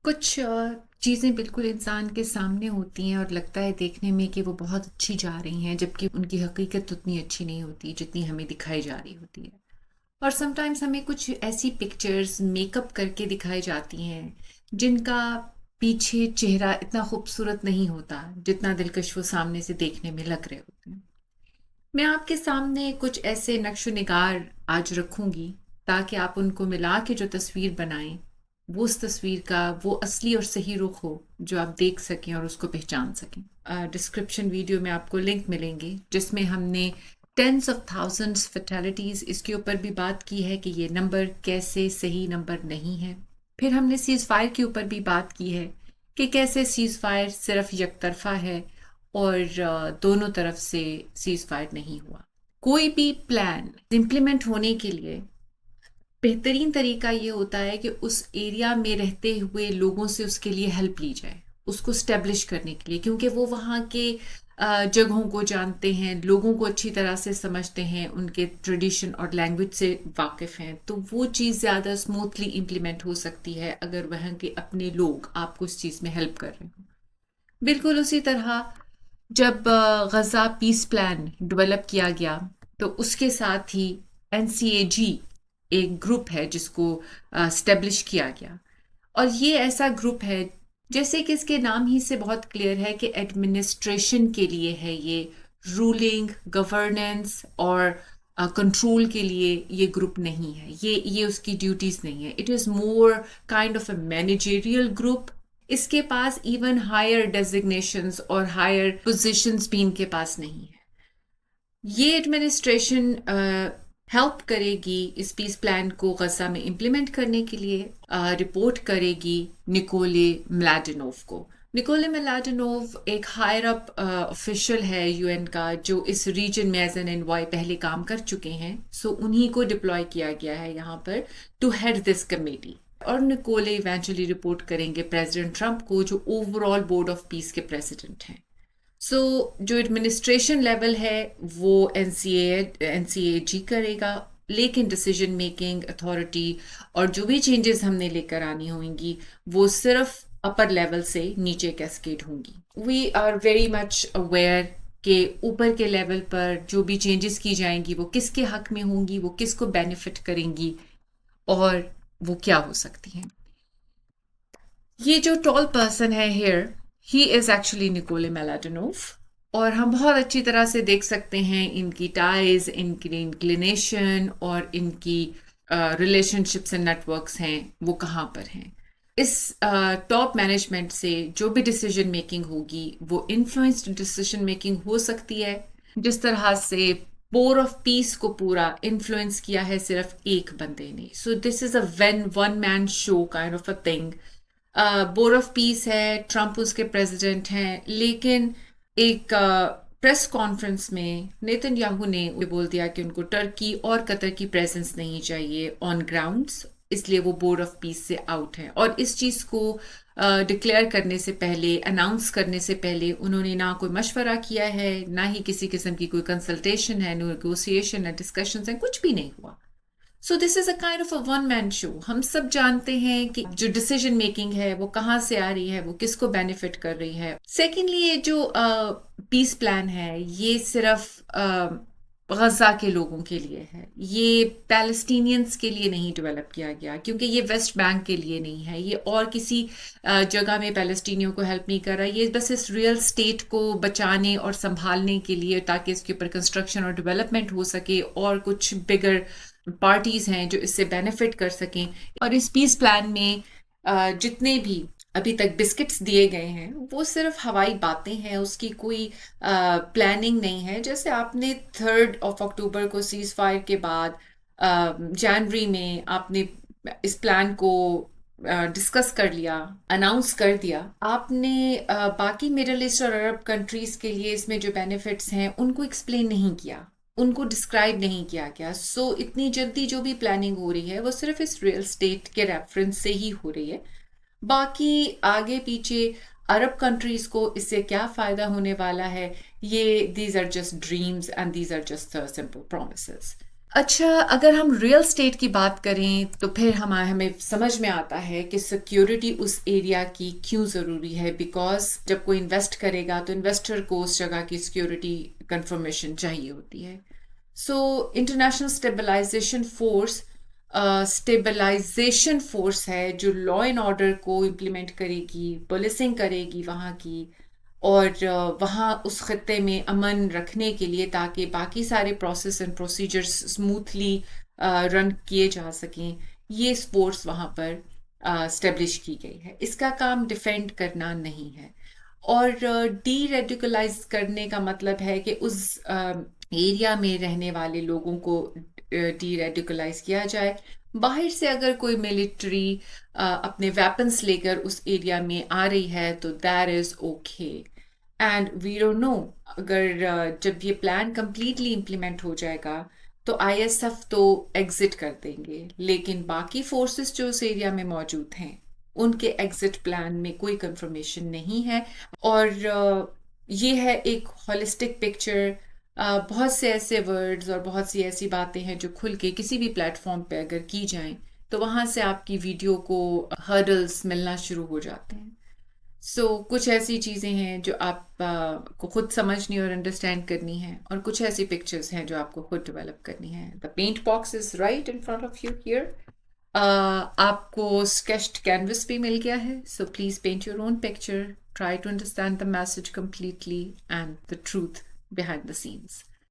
کچھ چیزیں بالکل انسان کے سامنے ہوتی ہیں اور لگتا ہے دیکھنے میں کہ وہ بہت اچھی جا رہی ہیں، جبکہ ان کی حقیقت اتنی اچھی نہیں ہوتی جتنی ہمیں دکھائی جا رہی ہوتی ہے۔ اور سم ٹائمز ہمیں کچھ ایسی پکچرز میک اپ کر کے دکھائی جاتی ہیں جن کا پیچھے چہرہ اتنا خوبصورت نہیں ہوتا جتنا دلکش وہ سامنے سے دیکھنے میں لگ رہے ہوتے ہیں۔ میں آپ کے سامنے کچھ ایسے نقش و نگار آج رکھوں گی تاکہ آپ ان کو ملا کے جو تصویر بنائیں وہ اس تصویر کا وہ اصلی اور صحیح رخ ہو جو آپ دیکھ سکیں اور اس کو پہچان سکیں۔ ڈسکرپشن ویڈیو میں آپ کو لنک ملیں گے جس میں ہم نے ٹینس آف تھاؤزنڈس فیٹیلٹیز اس کے اوپر بھی بات کی ہے کہ یہ نمبر کیسے صحیح نمبر نہیں ہے۔ پھر ہم نے سیز فائر کے اوپر بھی بات کی ہے کہ کیسے سیز فائر صرف یک طرفہ ہے اور دونوں طرف سے سیز فائر نہیں ہوا۔ کوئی بھی پلان امپلیمنٹ ہونے کے لیے بہترین طریقہ یہ ہوتا ہے کہ اس ایریا میں رہتے ہوئے لوگوں سے اس کے لیے ہیلپ لی جائے، اس کو اسٹیبلش کرنے کے لیے، کیونکہ وہ وہاں کے جگہوں کو جانتے ہیں، لوگوں کو اچھی طرح سے سمجھتے ہیں، ان کے ٹریڈیشن اور لینگویج سے واقف ہیں، تو وہ چیز زیادہ اسموتھلی امپلیمنٹ ہو سکتی ہے اگر وہاں کے اپنے لوگ آپ کو اس چیز میں ہیلپ کر رہے ہوں۔ بالکل اسی طرح جب غزہ پیس پلان ڈیولپ کیا گیا تو اس کے ساتھ ہی NCAG ایک گروپ ہے جس کو اسٹیبلش کیا گیا، اور یہ ایسا گروپ ہے جیسے کہ اس کے نام ہی سے بہت کلیئر ہے کہ ایڈمنسٹریشن کے لیے ہے، یہ رولنگ گورننس اور کنٹرول کے لیے یہ گروپ نہیں ہے، یہ اس کی ڈیوٹیز نہیں ہے۔ It is more kind of a managerial group. اس کے پاس ایون ہائر ڈیزگنیشنز اور ہائر پوزیشنز بھی ان کے پاس نہیں ہے۔ یہ ایڈمنسٹریشن ہیلپ کرے گی اس پیس پلان کو غزہ میں امپلیمنٹ کرنے کے لیے، رپورٹ کرے گی نکولے ملاڈینوف کو۔ نکولے ملاڈینوف ایک ہائر اپ آفیشل ہے UN کا جو اس ریجن میں ایز این انوائے پہلے کام کر چکے ہیں، سو انہی کو ڈپلوائے کیا گیا ہے یہاں پر ٹو ہیڈ دس کمیٹی، اور نکولے ایونچولی رپورٹ کریں گے پریزیڈنٹ ٹرمپ کو جو over all board of peace کے پریزیڈنٹ ہیں۔ سو جو ایڈمنسٹریشن لیول ہے وہ NCAG کرے گا، لیکن ڈیسیجن میکنگ اتھارٹی اور جو بھی چینجز ہم نے لے کر آنی ہوں گی وہ صرف اپر لیول سے نیچے کیسکیڈ ہوں گی۔ We are very much aware کہ اوپر کے لیول پر جو بھی چینجز کی جائیں گی وہ کس کے حق میں ہوں گی، وہ کس کو بینیفٹ کریں گی اور وہ کیا ہو سکتی ہیں۔ یہ جو ٹال پرسن ہے ہیئر، ہی از ایکچولی نکولے میلاڈینوف، اور ہم بہت اچھی طرح سے دیکھ سکتے ہیں ان کی ٹائز، ان کی انکلینیشن اور ان کی relationships and networks ہیں وہ کہاں پر ہیں۔ اس ٹاپ مینجمنٹ سے جو بھی ڈیسیجن میکنگ ہوگی وہ انفلوئنسڈ ڈیسیجن میکنگ ہو سکتی ہے، جس طرح سے پور آف پیس کو پورا انفلوئنس کیا ہے صرف ایک بندے نے۔ So this is a one man show kind of a thing. Board of peace ہے، ٹرمپ اس کے پریزیڈنٹ ہیں، لیکن ایک پریس کانفرنس میں نیتن یاہو نے بول دیا کہ ان کو ٹرکی اور قطر کی پریزنس نہیں چاہیے آن گراؤنڈز، اس لیے وہ بورڈ آف پیس سے آؤٹ ہیں، اور اس چیز کو ڈکلیئر کرنے سے پہلے، اناؤنس کرنے سے پہلے انہوں نے نہ کوئی مشورہ کیا ہے، نہ ہی کسی قسم کی کوئی کنسلٹیشن ہے، نیگوسیشن ہے، ڈسکشنز ہیں، کچھ بھی نہیں ہوا۔ So this is a kind of a one man show. ہم سب جانتے ہیں کہ جو ڈیسیجن میکنگ ہے وہ کہاں سے آ رہی ہے، وہ کس کو بینیفٹ کر رہی ہے۔ سیکنڈلی یہ جو پیس پلان ہے یہ صرف غزہ کے لوگوں کے لیے ہے، یہ پیلسٹینینز کے لیے نہیں ڈیولپ کیا گیا، کیونکہ یہ ویسٹ بینک کے لیے نہیں ہے، یہ اور کسی جگہ میں پیلسٹینیوں کو ہیلپ نہیں کر رہا، یہ بس اس ریئل اسٹیٹ کو بچانے اور سنبھالنے کے لیے تاکہ اس کے اوپر کنسٹرکشن اور ڈیولپمنٹ ہو سکے اور کچھ بگر پارٹیز ہیں جو اس سے بینیفٹ کر سکیں۔ اور اس پیس پلان میں جتنے بھی ابھی تک بسکٹس دیے گئے ہیں وہ صرف ہوائی باتیں ہیں، اس کی کوئی پلاننگ نہیں ہے۔ جیسے آپ نے 3 اکتوبر کو سیز فائر کے بعد جنوری میں آپ نے اس پلان کو ڈسکس کر لیا، اناؤنس کر دیا، آپ نے باقی مڈل ایسٹ اور عرب کنٹریز کے لیے اس میں جو بینیفٹس ہیں ان کو ایکسپلین نہیں کیا، ان کو ڈسکرائب نہیں کیا گیا۔ سو اتنی جلدی جو بھی پلاننگ ہو رہی ہے وہ صرف اس ریئل اسٹیٹ کے ریفرنس سے ہی ہو رہی ہے، باقی آگے پیچھے عرب کنٹریز کو اس سے کیا فائدہ ہونے والا ہے، یہ these are just dreams and these are just simple promises. اچھا، اگر ہم ریئل اسٹیٹ کی بات کریں تو پھر ہمیں سمجھ میں آتا ہے کہ سیکیورٹی اس ایریا کی کیوں ضروری ہے، بیکاز جب کوئی انویسٹ کرے گا تو انویسٹر کو اس جگہ کی سیکیورٹی کنفرمیشن چاہیے ہوتی ہے. سو انٹرنیشنل اسٹیبلائزیشن فورس ہے جو لا اینڈ آرڈر کو امپلیمنٹ کرے گی، پولیسنگ کرے گی وہاں کی، اور وہاں اس خطے میں امن رکھنے کے لیے تاکہ باقی سارے پروسیس اینڈ پروسیجرز اسموتھلی رن کیے جا سکیں. یہ فورس وہاں پر اسٹیبلش کی گئی ہے. اس کا کام ڈیفینڈ کرنا نہیں ہے. اور ڈی ریڈیکلائز کرنے کا مطلب ہے کہ اس ایریا میں رہنے والے لوگوں کو ڈی ریڈیکلائز کیا جائے. باہر سے اگر کوئی ملٹری اپنے ویپنس لے کر اس ایریا میں آ رہی ہے تو that is okay. And we don't know اگر جب یہ پلان کمپلیٹلی امپلیمنٹ ہو جائے گا تو آئی ایس ایف تو ایگزٹ کر دیں گے، لیکن باقی فورسز جو اس ایریا میں موجود ہیں ان کے ایگزٹ پلان میں کوئی کنفرمیشن نہیں ہے. اور یہ ہے ایک ہولسٹک پکچر. بہت سے ایسے ورڈز اور بہت سی ایسی باتیں ہیں جو کھل کے کسی بھی پلیٹ فارم پہ اگر کی جائیں تو وہاں سے آپ کی ویڈیو کو ہرڈلز ملنا شروع ہو جاتے ہیں. سو کچھ ایسی چیزیں ہیں جو آپ کو خود سمجھنی اور انڈرسٹینڈ کرنی ہے، اور کچھ ایسی پکچرز ہیں جو آپ کو خود ڈیولپ کرنی ہے. The paint box is right in front of you here. آپ کو اسکیچڈ کینوس بھی مل گیا ہے، so please paint your own picture. Try to understand the message completely and the truth behind the scenes.